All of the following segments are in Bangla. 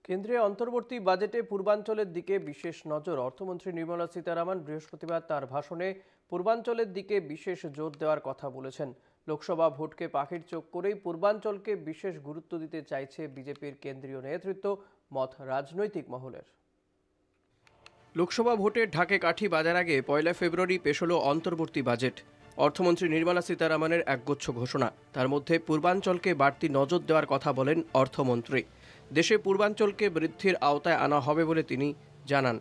কেন্দ্রীয় অন্তর্বর্তী বাজেটে পূর্বাঞ্চলের দিকে বিশেষ নজর। অর্থমন্ত্রী নির্মলা সীতারামন বৃহস্পতিবার তার ভাষণে পূর্বাঞ্চলের দিকে বিশেষ জোর দেওয়ার কথা বলেছেন। লোকসভা ভোটকে পাখির চোখ করেই পূর্বাঞ্চলকে বিশেষ গুরুত্ব দিতে চাইছে বিজেপির কেন্দ্রীয় নেতৃত্ব, মত রাজনৈতিক মহলের। লোকসভা ভোটের ঢাকে কাঠি বাজার আগে 1 ফেব্রুয়ারি পেশ হল অন্তর্বর্তী বাজেট। অর্থমন্ত্রী নির্মলা সীতারামনের একগুচ্ছ ঘোষণা, তার মধ্যে পূর্বাঞ্চলকে বাড়তি নজর দেওয়ার কথা বলেন অর্থমন্ত্রী। দেশে পূর্বাঞ্চলকে বৃদ্ধির আওতায় আনা হবে বলে তিনি জানান।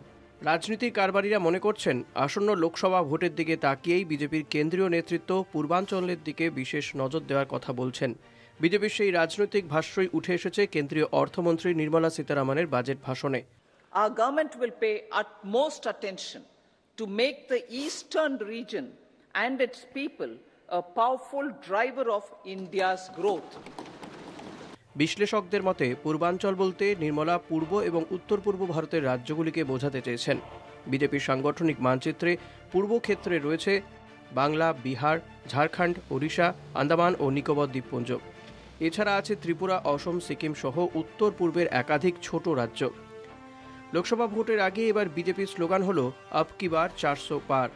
রাজনীতির কারবারিরা মনে করছেন, আসন্ন লোকসভা ভোটের দিকে তাকিয়েই বিজেপির কেন্দ্রীয় নেতৃত্ব পূর্বাঞ্চলের দিকে বিশেষ নজর দেওয়ার কথা বলছেন। বিজেপির সেই রাজনৈতিক ভাষ্যই উঠে এসেছে কেন্দ্রীয় অর্থমন্ত্রী নির্মলা সীতারামনের বাজেট ভাষণে। Our government will pay utmost attention to make the eastern region and its people a powerful driver of India's growth. বিশ্লেষকদের মতে পূর্বাঞ্চল বলতে নির্মলা পূর্ব এবং উত্তর পূর্ব ভারতের রাজ্যগুলিকে বোঝাতে চেয়েছেন। বিজেপির সাংগঠনিক মানচিত্রে পূর্ব ক্ষেত্রে রয়েছে বাংলা, বিহার, ঝাড়খণ্ড, ওড়িশা, আন্দামান ও নিকোবর দ্বীপপুঞ্জ। এছাড়া আছে ত্রিপুরা, অসম, সিকিম সহ উত্তর পূর্বের একাধিক ছোট রাজ্য। লোকসভা ভোটের আগে এবার বিজেপির স্লোগান হলো আব কি বার 400 পার।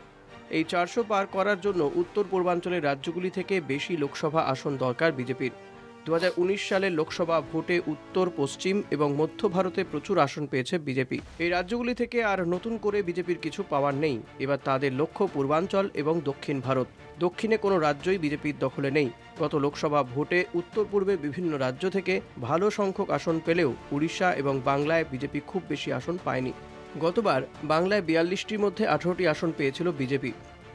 এই 400 পার করার জন্য উত্তর পূর্বাঞ্চলের রাজ্যগুলি থেকে বেশি লোকসভা আসন দরকার বিজেপির। 2019 সালের লোকসভা ভোটে উত্তর, পশ্চিম এবং মধ্য ভারতে প্রচুর আসন পেয়েছে বিজেপি। এই রাজ্যগুলি থেকে আর নতুন করে বিজেপির কিছু পাওয়ার নেই। এবার তাদের লক্ষ্য পূর্বাঞ্চল এবং দক্ষিণ ভারত। দক্ষিণে কোনো রাজ্যই বিজেপির দখলে নেই। গত লোকসভা ভোটে উত্তর পূর্বে বিভিন্ন রাজ্য থেকে ভালো সংখ্যক আসন পেলেও উড়িষ্যা এবং বাংলায় বিজেপি খুব বেশি আসন পায়নি। গতবার বাংলায় 42টির মধ্যে 18টি আসন পেয়েছিল বিজেপি।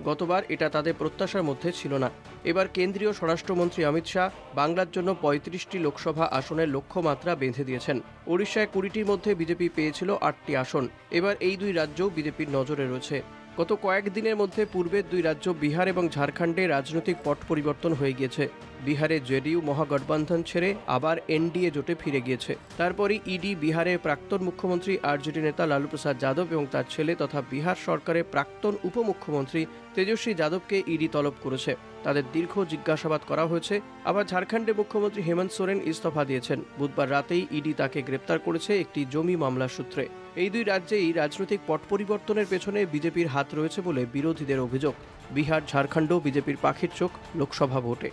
গতবার এটা তাদের প্রত্যাশার মধ্যে ছিল না। এবার কেন্দ্রীয় স্বরাষ্ট্রমন্ত্রী অমিত শাহ বাংলার জন্য 35টি লোকসভা আসনের লক্ষ্যমাত্রা বেঁধে দিয়েছেন। ওড়িশায় 20টির মধ্যে বিজেপি পেয়েছিল 8টি আসন। এবার এই দুই রাজ্যও বিজেপির নজরে রয়েছে। গত কয়েকদিনের মধ্যে পূর্বের দুই রাজ্য বিহার এবং ঝাড়খণ্ডে রাজনৈতিক পট পরিবর্তন হয়ে গিয়েছে। বিহারে জেডিইউ মহাগঠবন্ধন ছেড়ে আবার এনডিএ জোটে ফিরে গিয়েছে। তারপরই ইডি বিহারের প্রাক্তন মুখ্যমন্ত্রী আরজেডি নেতা লালু প্রসাদ যাদব এবং তার ছেলে তথা বিহার সরকারের প্রাক্তন উপমুখ্যমন্ত্রী তেজস্বী যাদবকে ইডি তলব করেছে। তাদের দীর্ঘ জিজ্ঞাসাবাদ করা হয়েছে। আবার ঝাড়খণ্ডের মুখ্যমন্ত্রী হেমন্ত সোরেন ইস্তফা দিয়েছেন। বুধবার রাতেই ইডি তাকে গ্রেপ্তার করেছে একটি জমি মামলার সূত্রে। এই দুই রাজ্যেই রাজনৈতিক পট পরিবর্তনের পেছনে বিজেপির হাত রয়েছে বলে বিরোধীদের অভিযোগ। বিহার, ঝাড়খণ্ডও বিজেপির পাখির চোখ লোকসভা ভোটে।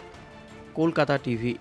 কলকাতা টিভি।